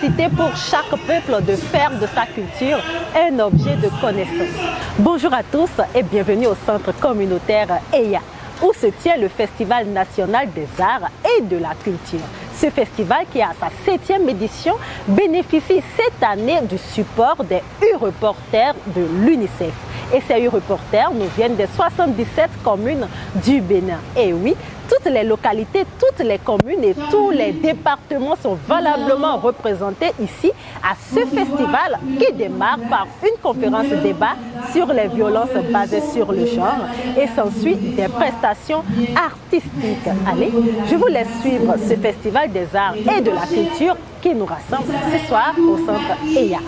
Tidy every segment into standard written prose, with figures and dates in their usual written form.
nécessité pour chaque peuple de faire de sa culture un objet de connaissance. Bonjour à tous et bienvenue au centre communautaire EYA, où se tient le Festival national des arts et de la culture. Ce festival, qui a sa 7e édition, bénéficie cette année du support des U-Reporters de l'UNICEF. Et ces U-Reporters nous viennent des 77 communes du Bénin. Et oui, toutes les localités, toutes les communes et tous les départements sont valablement représentés ici à ce festival qui démarre par une conférence débat sur les violences basées sur le genre et s'ensuit des prestations artistiques. Allez, je vous laisse suivre ce festival des arts et de la culture qui nous rassemble ce soir au centre EYA.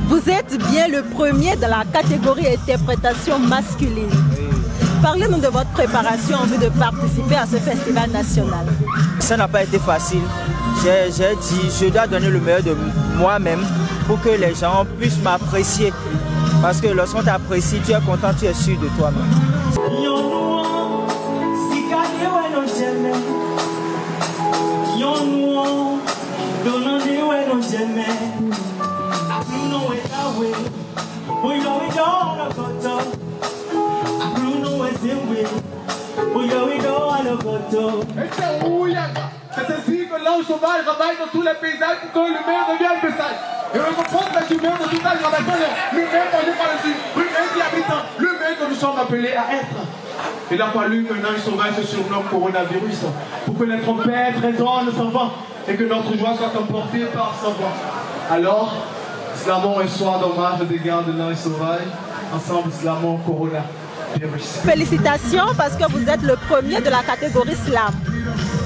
Vous êtes bien le premier dans la catégorie interprétation masculine. Parlez-nous de votre préparation en vue de participer à ce festival national. Ça n'a pas été facile. J'ai dit, je dois donner le meilleur de moi-même pour que les gens puissent m'apprécier. Parce que lorsqu'on t'apprécie, tu es content, tu es sûr de toi-même. C'est ainsi que l'ange sauvage travaille dans tous les paysages pour que l'humain devienne le message. Et on comprend que l'humain de tout âge travaille dans l'humain mangé par-dessus, l'humain qui habite, l'humain que nous sommes appelés à être. Il a fallu que l'ange sauvage se surnomme coronavirus pour que les trompettes résonnent sans vent et que notre joie soit emportée par sa voix. Alors, slamons un soir d'hommage des gardes de l'ange sauvage. Ensemble, slamons Corona. Félicitations parce que vous êtes le premier de la catégorie slam.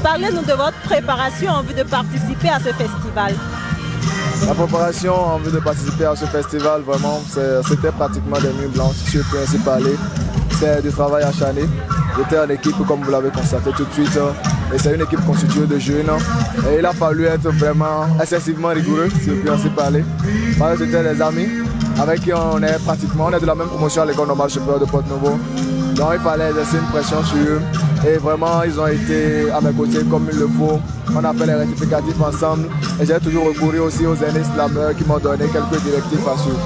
Parlez-nous de votre préparation en vue de participer à ce festival. La préparation en vue de participer à ce festival, vraiment, c'était pratiquement des nuits blanches. Je peux ainsi parler. C'est du travail acharné. J'étais en équipe, comme vous l'avez constaté tout de suite. Et c'est une équipe constituée de jeunes. Et il a fallu être vraiment excessivement rigoureux, si je peux ainsi parler. Parce que c'était des amis avec qui on est de la même promotion à l'école normale supérieure de Porte-Novo. Donc il fallait exercer une pression sur eux. Et vraiment, ils ont été à mes côtés comme il le faut. On a fait les rectificatifs ensemble. Et j'ai toujours recouru aussi aux aînés slameurs qui m'ont donné quelques directives à suivre.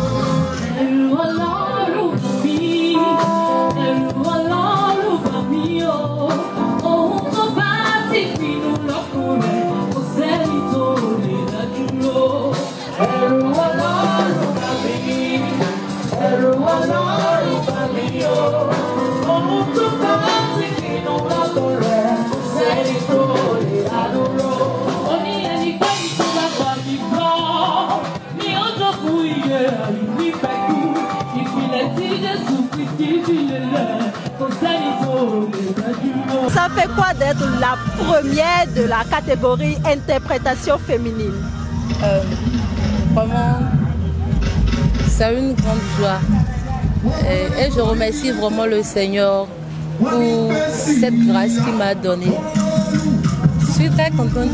Ça fait quoi d'être la première de la catégorie interprétation féminine? Vraiment, c'est une grande joie. Et je remercie vraiment le Seigneur pour cette grâce qu'il m'a donnée. Je suis très contente.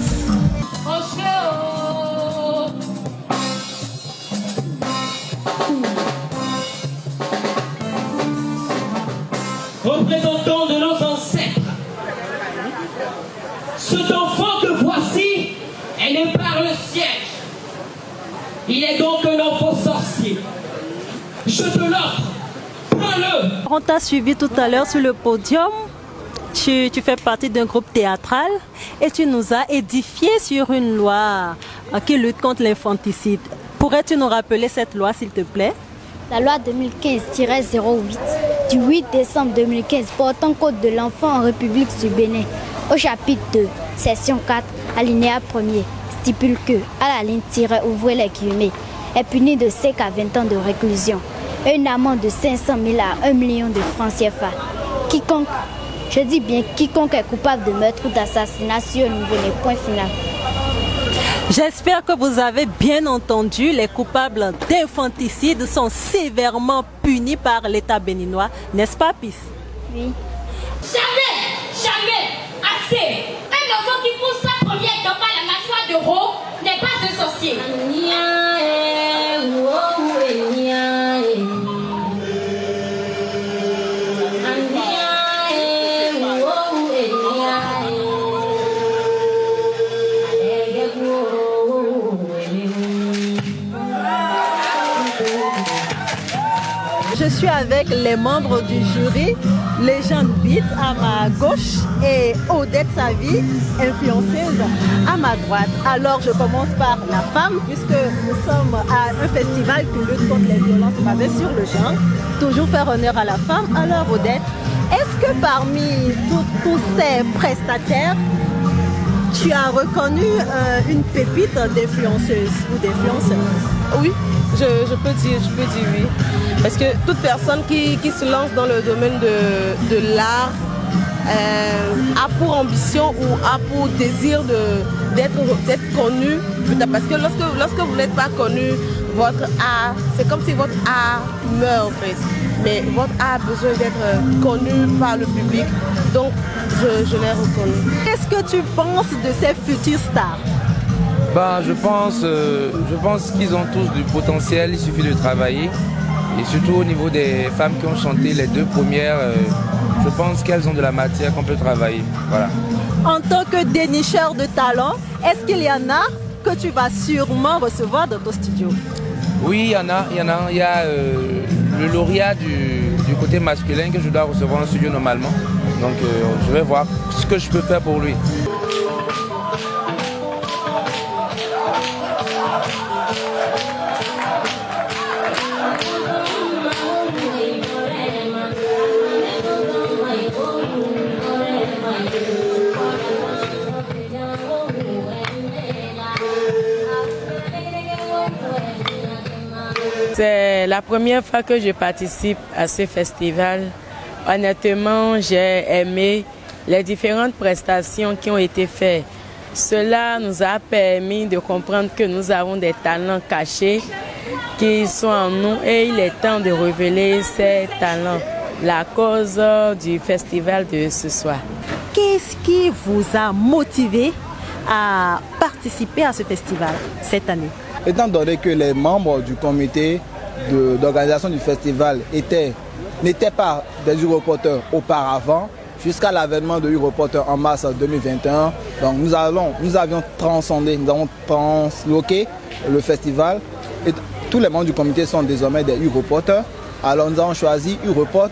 Représentants de nos ancêtres, cet enfant que voici est né par le siège. Il est donc un enfant sorcier. Je te l'offre On t'a suivi tout à l'heure sur le podium. Tu fais partie d'un groupe théâtral et tu nous as édifié sur une loi qui lutte contre l'infanticide. Pourrais-tu nous rappeler cette loi, s'il te plaît? La loi 2015-08 du 8 décembre 2015 portant code de l'enfant en République du Bénin, au chapitre 2, section 4, alinéa 1er, stipule que, à la ligne ouvrez les guillemets, est puni de 5 à 20 ans de réclusion et une amende de 500 000 à 1 million de francs CFA. Quiconque, je dis bien quiconque est coupable de meurtre ou d'assassinat sur un nouveau-né, point final. J'espère que vous avez bien entendu, les coupables d'infanticide sont sévèrement punis par l'État béninois, n'est-ce pas, Pis? Oui. Jamais, assez. Un enfant qui pousse sa première dent par la mâchoire de veau n'est pas un sorcier. Je suis avec les membres du jury, Légende Beat à ma gauche et Odette Savy, influenceuse, à ma droite. Alors je commence par la femme puisque nous sommes à un festival qui lutte contre les violences basées sur le genre. Toujours faire honneur à la femme. Alors Odette, est-ce que parmi tous ces prestataires, tu as reconnu une pépite d'influenceuse ou d'influenceur? Oui, je peux dire oui. Parce que toute personne qui se lance dans le domaine de l'art a pour ambition ou a pour désir d'être connu. Parce que lorsque vous n'êtes pas connu, votre art, c'est comme si votre art meurt en fait. Mais votre art a besoin d'être connu par le public. Donc je l'ai reconnu. Qu'est-ce que tu penses de ces futurs stars? Je pense qu'ils ont tous du potentiel, il suffit de travailler. Et surtout au niveau des femmes qui ont chanté les deux premières, je pense qu'elles ont de la matière qu'on peut travailler. Voilà. En tant que dénicheur de talent, est-ce qu'il y en a que tu vas sûrement recevoir dans ton studio? Oui, il y en a. Il y a le lauréat du côté masculin que je dois recevoir en studio normalement. Donc je vais voir ce que je peux faire pour lui. C'est la première fois que je participe à ce festival. Honnêtement, j'ai aimé les différentes prestations qui ont été faites. Cela nous a permis de comprendre que nous avons des talents cachés qui sont en nous et il est temps de révéler ces talents. La cause du festival de ce soir. Qu'est-ce qui vous a motivé à participer à ce festival cette année? Étant donné que les membres du comité d'organisation du festival n'étaient pas des Europorteurs auparavant, jusqu'à l'avènement de Europorteurs en mars 2021, donc nous avions transcendé, nous avons transloqué le festival et tous les membres du comité sont désormais des Europorteurs. Alors nous avons choisi Europort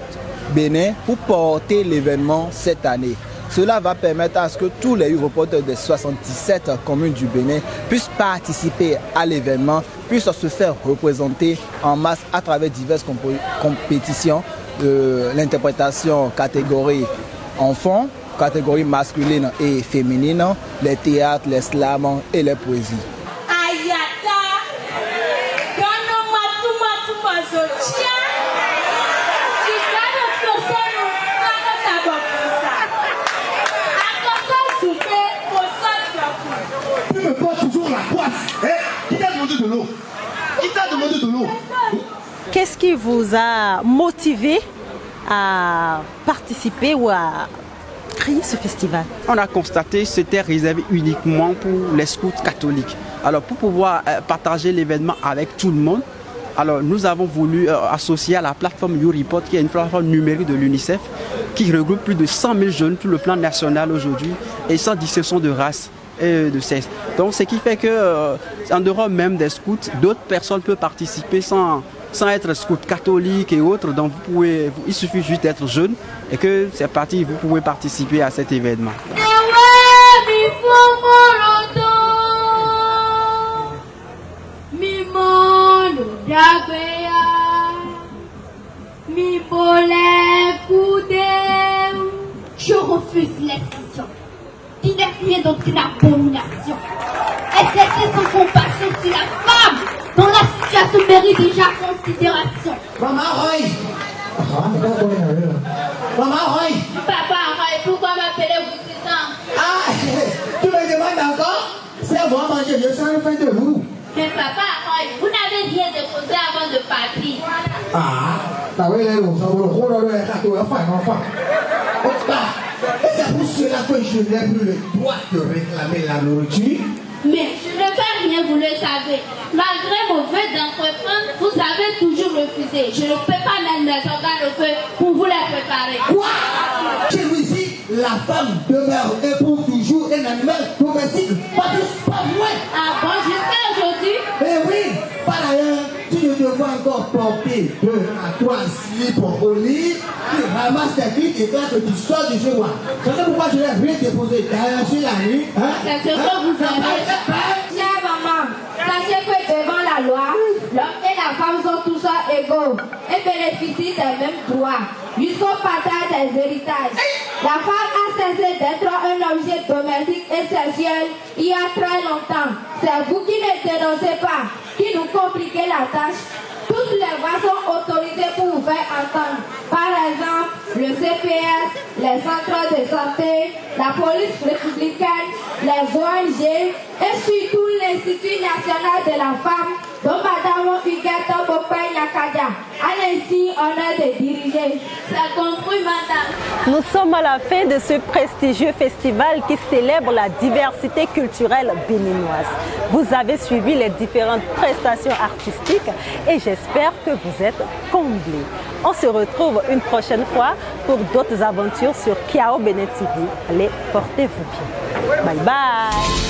Bénin pour porter l'événement cette année. Cela va permettre à ce que tous les Europorteurs des 77 communes du Bénin puissent participer à l'événement, puissent se faire représenter en masse à travers diverses compétitions, l'interprétation catégorie enfants, catégorie masculine et féminine, les théâtres, les slams et les poésies. Qu'est-ce qui vous a motivé à participer ou à créer ce festival? On a constaté que c'était réservé uniquement pour les scouts catholiques. Alors pour pouvoir partager l'événement avec tout le monde, alors nous avons voulu associer à la plateforme YouReport, qui est une plateforme numérique de l'UNICEF, qui regroupe plus de 100 000 jeunes sur le plan national aujourd'hui et sans distinction de race et de sexe. Donc ce qui fait que en dehors même des scouts, d'autres personnes peuvent participer sans sans être scout catholique et autres. Donc il suffit juste d'être jeune et que c'est parti, vous pouvez participer à cet événement. Je refuse l'excision. Il n'est rien d'autre qu'une abomination. Exercer son compassion sur la femme dont la situation mérite déjà considération. Maman Roy. Maman Roy. Papa Roy, pourquoi m'appeler vous tout temps? Ah, tu me demandes encore? C'est moi manger, je suis en train de vous. Mais papa Roy, vous n'avez rien déposé avant de partir. Ah, t'as vu les loups, ça vous le roule dans le château, enfin. Et c'est pour cela que je n'ai plus le droit de réclamer la nourriture. Mais je ne fais rien, vous le savez. Malgré mon vœu d'entreprendre, vous avez toujours refusé. Je ne peux pas mettre mes organes au feu pour vous les préparer. Quoi? Chez nous ici, la femme demeure et pour toujours un animal domestique. Pas plus, pas moins. Ah bon, jusqu'à aujourd'hui? Eh oui, par ailleurs, tu ne devras encore porter 2 à 3 slips au lit, tu ramasses tes clics et quand tu sors du chez moi. C'est pourquoi je n'ai rien déposé derrière sur la nuit. Hein? C'est ce que vous avez. Chère maman, sachez que devant la loi, l'homme et la femme sont tous égaux et bénéficient des mêmes droits jusqu'au partage des héritages. La femme a cessé d'être un objet domestique et sexuel il y a très longtemps. C'est vous qui ne dénoncez pas, qui nous compliquez la tâche. Toutes les voix sont autorisées pour vous faire entendre. Par exemple, le CPS, les centres de santé, la police républicaine, les ONG et surtout l'Institut national de la femme dont Madame Huguette Bopay Nyakadia a ainsi honneur de diriger. C'est compris, madame. Nous sommes à la fin de ce prestigieux festival qui célèbre la diversité culturelle béninoise. Vous avez suivi les différentes prestations artistiques et j'espère que vous êtes comblés. On se retrouve une prochaine fois pour d'autres aventures sur Kiao Bénin TV. Allez, portez-vous bien. Bye bye.